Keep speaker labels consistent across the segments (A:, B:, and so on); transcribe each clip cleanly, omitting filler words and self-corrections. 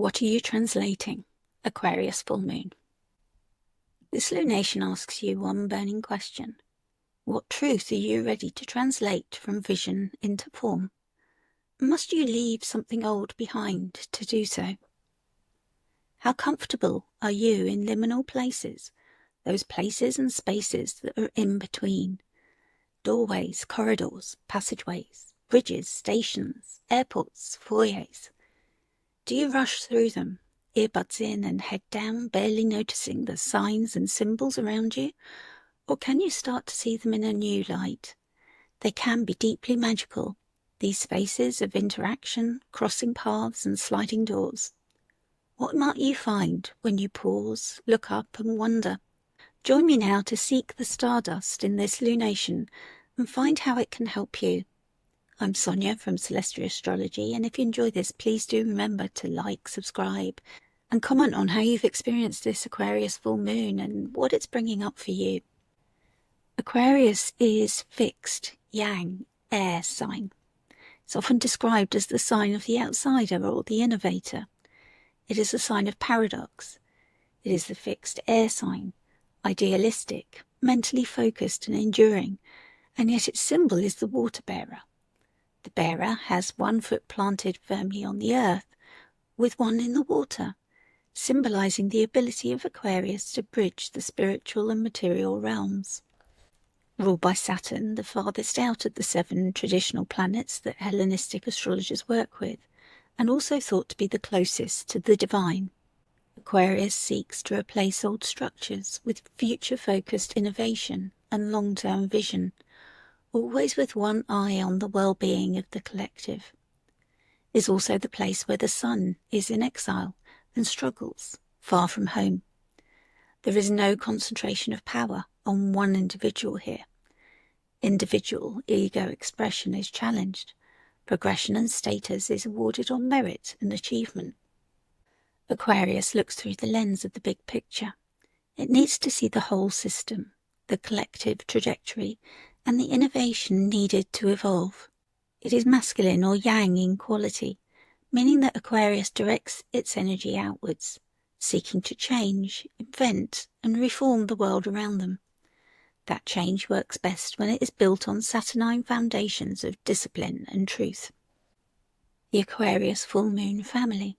A: What are you translating? Aquarius full moon. This lunation asks you one burning question. What truth are you ready to translate from vision into form? Must you leave something old behind to do so? How comfortable are you in liminal places, those places and spaces that are in between? Doorways, corridors, passageways, bridges, stations, airports, foyers. Do you rush through them, earbuds in and head down, barely noticing the signs and symbols around you? Or can you start to see them in a new light? They can be deeply magical, these spaces of interaction, crossing paths and sliding doors. What might you find when you pause, look up and wonder? Join me now to seek the stardust in this lunation and find how it can help you. I'm Sonia from Celestia Astrology, and if you enjoy this, please do remember to like, subscribe, and comment on how you've experienced this Aquarius full moon and what it's bringing up for you. Aquarius is fixed, yang, air sign. It's often described as the sign of the outsider or the innovator. It is a sign of paradox. It is the fixed air sign, idealistic, mentally focused and enduring, and yet its symbol is the water bearer. The bearer has one foot planted firmly on the earth, with one in the water, symbolizing the ability of Aquarius to bridge the spiritual and material realms. Ruled by Saturn, the farthest out of the 7 traditional planets that Hellenistic astrologers work with, and also thought to be the closest to the divine. Aquarius seeks to replace old structures with future-focused innovation and long-term vision, always with one eye on the well-being of the collective. It is also the place where the sun is in exile and struggles, far from home. There is no concentration of power on one individual here. Individual ego expression is challenged. Progression and status is awarded on merit and achievement. Aquarius looks through the lens of the big picture. It needs to see the whole system, the collective trajectory, and the innovation needed to evolve. It is masculine or yang in quality, meaning that Aquarius directs its energy outwards, seeking to change, invent, and reform the world around them. That change works best when it is built on Saturnine foundations of discipline and truth. The Aquarius full moon family.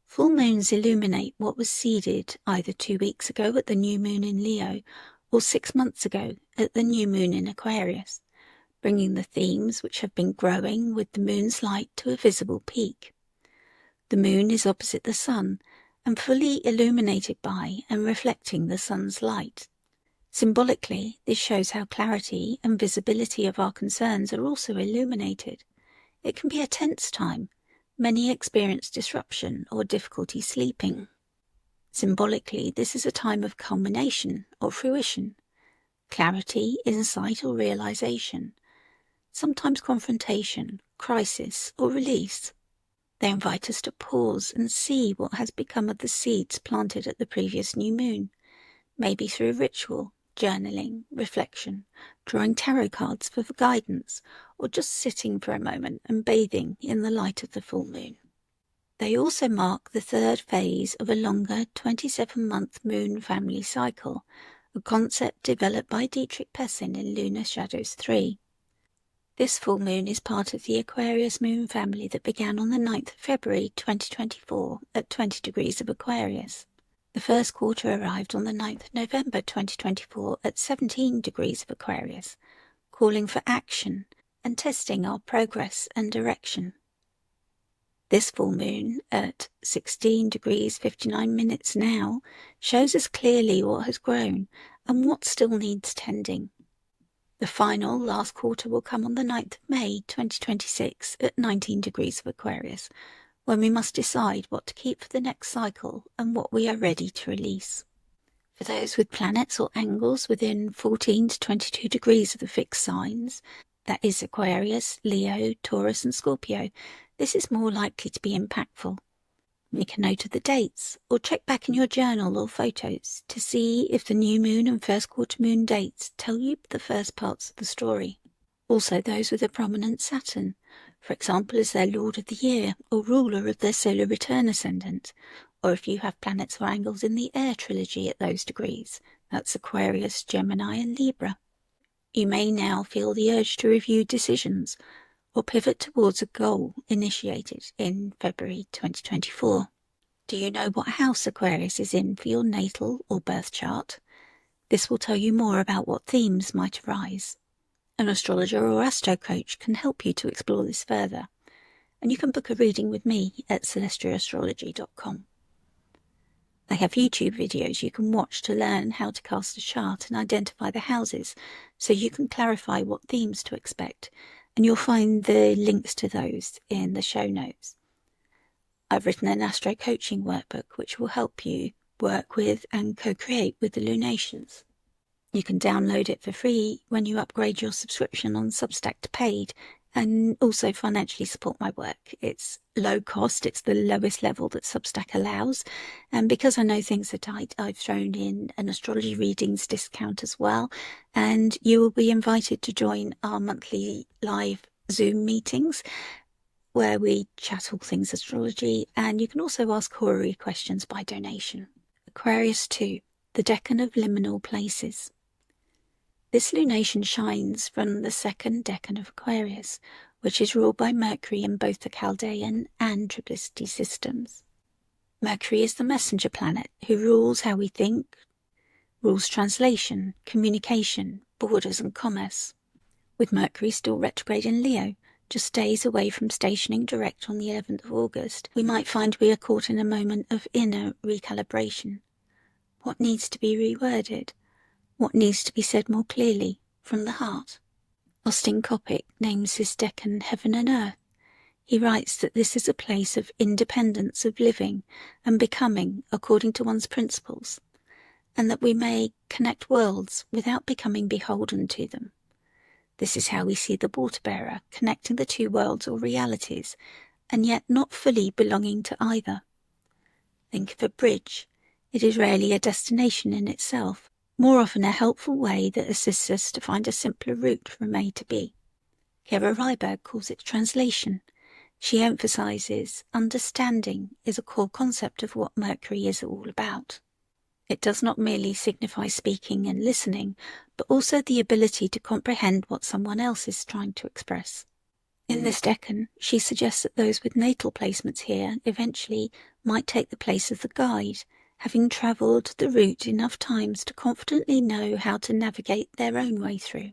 A: Full moons illuminate what was seeded either 2 weeks ago at the new moon in Leo or 6 months ago at the new moon in Aquarius, bringing the themes which have been growing with the moon's light to a visible peak. The moon is opposite the sun and fully illuminated by and reflecting the sun's light. Symbolically, this shows how clarity and visibility of our concerns are also illuminated. It can be a tense time. Many experience disruption or difficulty sleeping. Symbolically, this is a time of culmination or fruition, clarity, insight or realization, sometimes confrontation, crisis or release. They invite us to pause and see what has become of the seeds planted at the previous new moon, maybe through ritual, journaling, reflection, drawing tarot cards for guidance, or just sitting for a moment and bathing in the light of the full moon. They also mark the 3rd phase of a longer 27-month moon family cycle, a concept developed by Dietrich Pessin in Lunar Shadows 3. This full moon is part of the Aquarius moon family that began on the 9th of February 2024 at 20 degrees of Aquarius. The first quarter arrived on the 9th of November 2024 at 17 degrees of Aquarius, calling for action and testing our progress and direction. This full moon at 16 degrees 59 minutes now shows us clearly what has grown and what still needs tending. The final last quarter will come on the 9th of May 2026 at 19 degrees of Aquarius, when we must decide what to keep for the next cycle and what we are ready to release. For those with planets or angles within 14 to 22 degrees of the fixed signs, that is Aquarius, Leo, Taurus and Scorpio, this is more likely to be impactful. Make a note of the dates or check back in your journal or photos to see if the new moon and first quarter moon dates tell you the first parts of the story. Also those with a prominent Saturn, for example as their Lord of the Year or ruler of their solar return ascendant, or if you have planets or angles in the air trilogy at those degrees, that's Aquarius, Gemini and Libra. You may now feel the urge to review decisions or pivot towards a goal initiated in February 2024. Do you know what house Aquarius is in for your natal or birth chart? This will tell you more about what themes might arise. An astrologer or astro coach can help you to explore this further, and you can book a reading with me at celestiaastrology.com. I have YouTube videos you can watch to learn how to cast a chart and identify the houses, so you can clarify what themes to expect, and you'll find the links to those in the show notes. I've written an astro coaching workbook which will help you work with and co-create with the lunations. You can download it for free when you upgrade your subscription on Substack to paid, and also financially support my work. It's low cost, it's the lowest level that Substack allows, and because I know things are tight, I've thrown in an astrology readings discount as well, and you will be invited to join our monthly live Zoom meetings where we chat all things astrology, and you can also ask horary questions by donation. Aquarius 2, the Decan of liminal places. This lunation shines from the second decan of Aquarius, which is ruled by Mercury in both the Chaldean and Triplicity systems. Mercury is the messenger planet who rules how we think, rules translation, communication, borders and commerce. With Mercury still retrograde in Leo, just days away from stationing direct on the 11th of August, we might find we are caught in a moment of inner recalibration. What needs to be reworded? What needs to be said more clearly, from the heart? Austin Coppock names his decan Heaven and Earth. He writes that this is a place of independence of living and becoming according to one's principles, and that we may connect worlds without becoming beholden to them. This is how we see the water-bearer, connecting the two worlds or realities, and yet not fully belonging to either. Think of a bridge. It is rarely a destination in itself, more often a helpful way that assists us to find a simpler route from A to B. Kara Ryberg calls it translation. She emphasizes understanding is a core concept of what Mercury is all about. It does not merely signify speaking and listening, but also the ability to comprehend what someone else is trying to express. In this decan, she suggests that those with natal placements here eventually might take the place of the guide, having travelled the route enough times to confidently know how to navigate their own way through.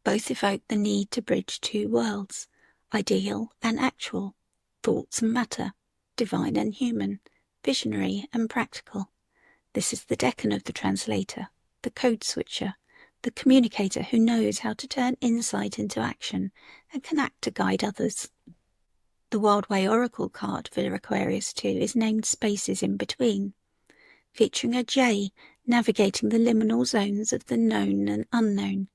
A: Both evoke the need to bridge two worlds, ideal and actual, thoughts and matter, divine and human, visionary and practical. This is the decan of the translator, the code switcher, the communicator who knows how to turn insight into action and can act to guide others. The Wild Way Oracle card for Aquarius 2 is named Spaces in Between, featuring a J navigating the liminal zones of the known and unknown.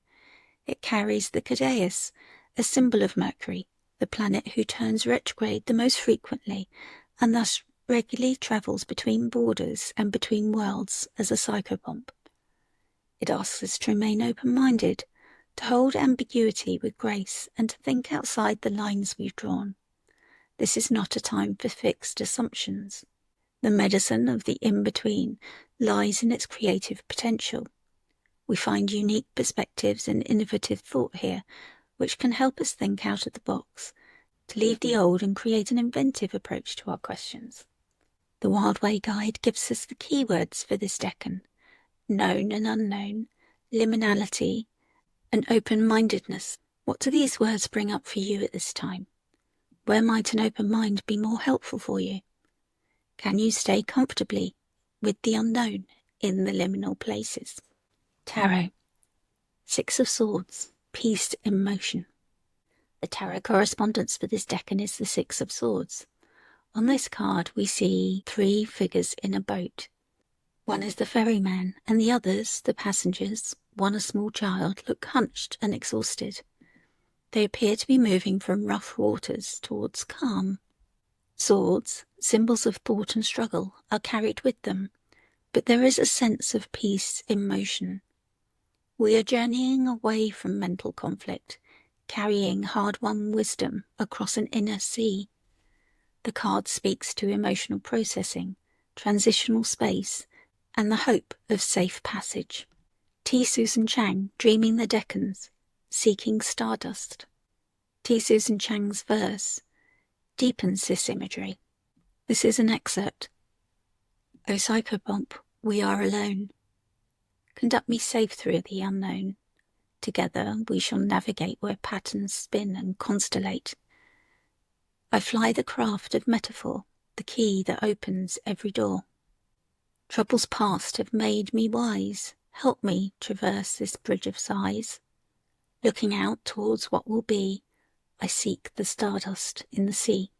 A: It carries the Cadeus, a symbol of Mercury, the planet who turns retrograde the most frequently, and thus regularly travels between borders and between worlds as a psychopomp. It asks us to remain open-minded, to hold ambiguity with grace, and to think outside the lines we've drawn. This is not a time for fixed assumptions. The medicine of the in-between lies in its creative potential. We find unique perspectives and innovative thought here, which can help us think out of the box, to leave the old and create an inventive approach to our questions. The Wild Way Guide gives us the keywords for this decan: known and unknown, liminality, and open-mindedness. What do these words bring up for you at this time? Where might an open mind be more helpful for you? Can you stay comfortably with the unknown in the liminal places? Tarot. Six of Swords, peace in motion. The tarot correspondence for this decan is the Six of Swords. On this card we see three figures in a boat. One is the ferryman, and the others, the passengers, one a small child, look hunched and exhausted. They appear to be moving from rough waters towards calm. Swords, symbols of thought and struggle, are carried with them, but there is a sense of peace in motion. We are journeying away from mental conflict, carrying hard-won wisdom across an inner sea. The card speaks to emotional processing, transitional space, and the hope of safe passage. T. Susan Chang, Dreaming the Decans, Seeking Stardust. T. Susan Chang's verse deepens this imagery. This is an excerpt. O psychobomb, we are alone. Conduct me safe through the unknown. Together we shall navigate where patterns spin and constellate. I fly the craft of metaphor, the key that opens every door. Troubles past have made me wise. Help me traverse this bridge of sighs. Looking out towards what will be, I seek the stardust in the sea.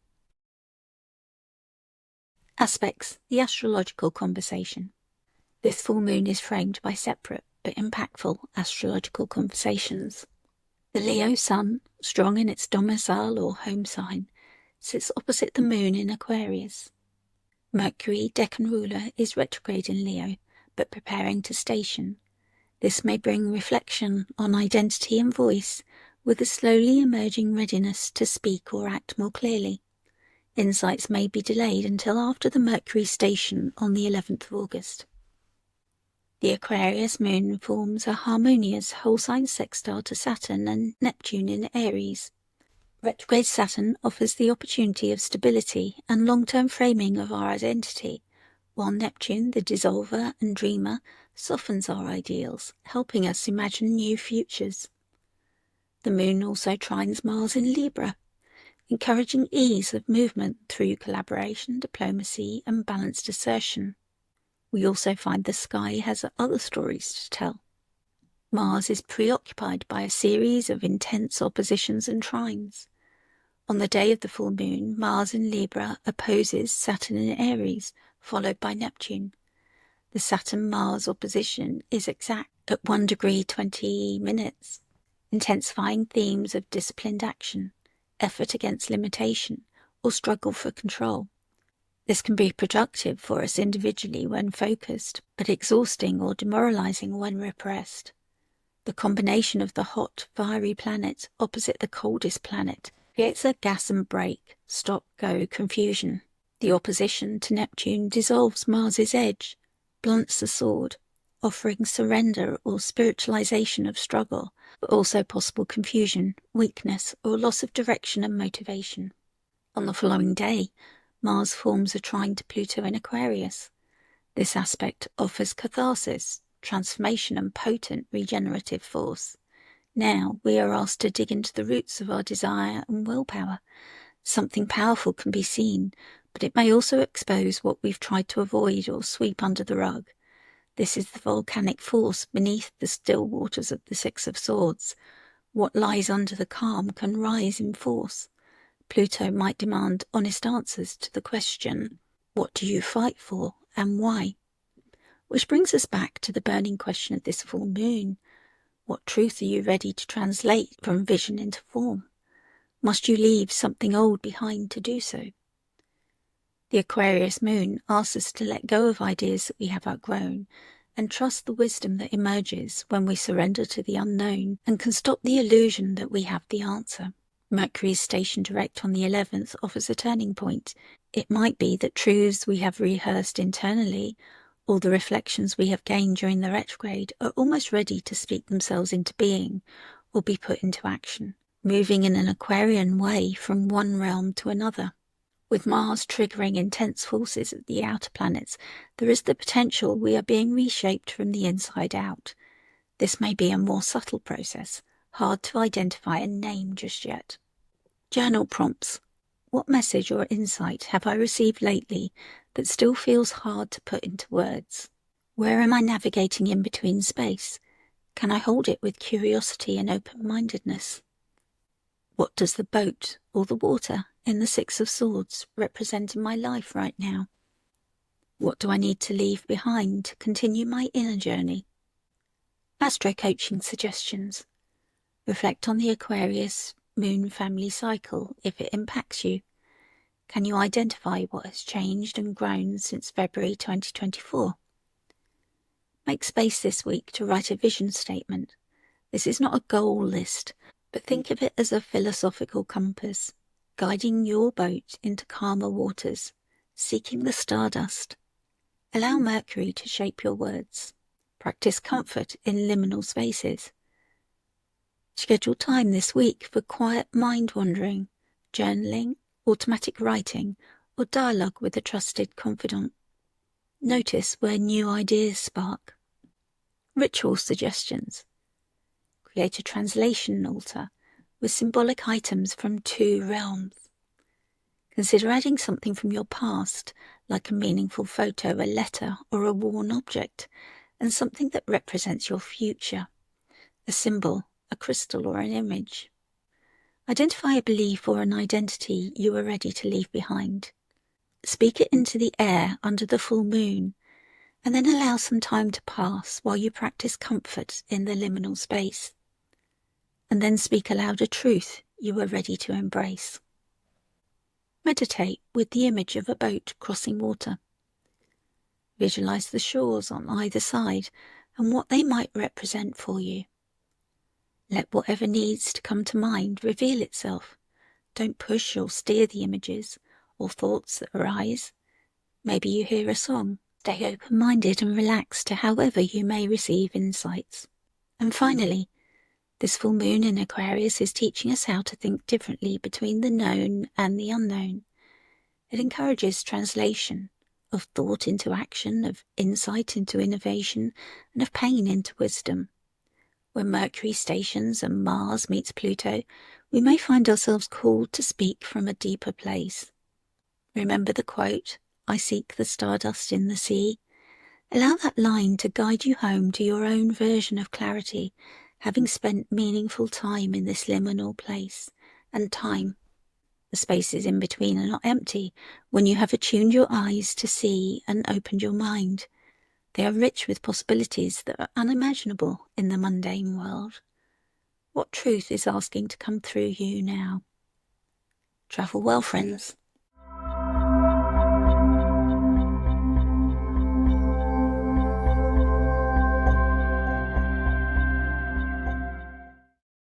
A: Aspects: the astrological conversation. This full moon is framed by separate but impactful astrological conversations. The Leo sun, strong in its domicile or home sign, sits opposite the moon in Aquarius. Mercury, Decan ruler, is retrograde in Leo, but preparing to station. This may bring reflection on identity and voice, with a slowly emerging readiness to speak or act more clearly. Insights may be delayed until after the Mercury station on the 11th of August. The Aquarius moon forms a harmonious whole sign sextile to Saturn and Neptune in Aries. Retrograde Saturn offers the opportunity of stability and long-term framing of our identity, while Neptune, the dissolver and dreamer, softens our ideals, helping us imagine new futures. The moon also trines Mars in Libra, encouraging ease of movement through collaboration, diplomacy, and balanced assertion. We also find the sky has other stories to tell. Mars is preoccupied by a series of intense oppositions and trines. On the day of the full moon, Mars in Libra opposes Saturn in Aries, followed by Neptune. The Saturn-Mars opposition is exact at 1 degree 20 minutes, intensifying themes of disciplined action, effort against limitation, or struggle for control. This can be productive for us individually when focused, but exhausting or demoralizing when repressed. The combination of the hot, fiery planet opposite the coldest planet creates a gas and brake, stop-go confusion. The opposition to Neptune dissolves Mars's edge, blunts the sword, offering surrender or spiritualization of struggle, but also possible confusion, weakness, or loss of direction and motivation. On the following day, Mars forms a trine to Pluto in Aquarius. This aspect offers catharsis, transformation, and potent regenerative force. Now we are asked to dig into the roots of our desire and willpower. Something powerful can be seen, but it may also expose what we've tried to avoid or sweep under the rug. This is the volcanic force beneath the still waters of the Six of Swords. What lies under the calm can rise in force. Pluto might demand honest answers to the question, what do you fight for and why? Which brings us back to the burning question of this full moon. What truth are you ready to translate from vision into form? Must you leave something old behind to do so? The Aquarius moon asks us to let go of ideas that we have outgrown and trust the wisdom that emerges when we surrender to the unknown and can stop the illusion that we have the answer. Mercury's station direct on the 11th offers a turning point. It might be that truths we have rehearsed internally or the reflections we have gained during the retrograde are almost ready to speak themselves into being or be put into action, moving in an Aquarian way from one realm to another. With Mars triggering intense forces at the outer planets, there is the potential we are being reshaped from the inside out. This may be a more subtle process, hard to identify and name just yet. Journal prompts. What message or insight have I received lately that still feels hard to put into words? Where am I navigating in between space? Can I hold it with curiosity and open-mindedness? What does the boat or the water in the Six of Swords represent in my life right now? What do I need to leave behind to continue my inner journey? Astro coaching suggestions. Reflect on the Aquarius moon family cycle if it impacts you. Can you identify what has changed and grown since February 2024? Make space this week to write a vision statement. This is not a goal list, But think of it as a philosophical compass, guiding your boat into calmer waters, seeking the stardust. Allow Mercury to shape your words. Practice comfort in liminal spaces. Schedule time this week for quiet mind wandering, journaling, automatic writing, or dialogue with a trusted confidant. Notice where new ideas spark. Ritual suggestions. Create a translation altar with symbolic items from 2 realms. Consider adding something from your past, like a meaningful photo, a letter, or a worn object, and something that represents your future, a symbol, a crystal, or an image. Identify a belief or an identity you are ready to leave behind. Speak it into the air under the full moon, and then allow some time to pass while you practice comfort in the liminal space. And then speak aloud a truth you are ready to embrace. Meditate with the image of a boat crossing water. Visualize the shores on either side and what they might represent for you. Let whatever needs to come to mind reveal itself. Don't push or steer the images or thoughts that arise. Maybe you hear a song. Stay open-minded and relaxed to however you may receive insights. And finally, this full moon in Aquarius is teaching us how to think differently between the known and the unknown. It encourages translation of thought into action, of insight into innovation, and of pain into wisdom. When Mercury stations and Mars meets Pluto, we may find ourselves called to speak from a deeper place. Remember the quote, "I seek the stardust in the sea." Allow that line to guide you home to your own version of clarity, having spent meaningful time in this liminal place. And time, the spaces in between, are not empty when you have attuned your eyes to see and opened your mind. They are rich with possibilities that are unimaginable in the mundane world. What truth is asking to come through you now? Travel well, friends.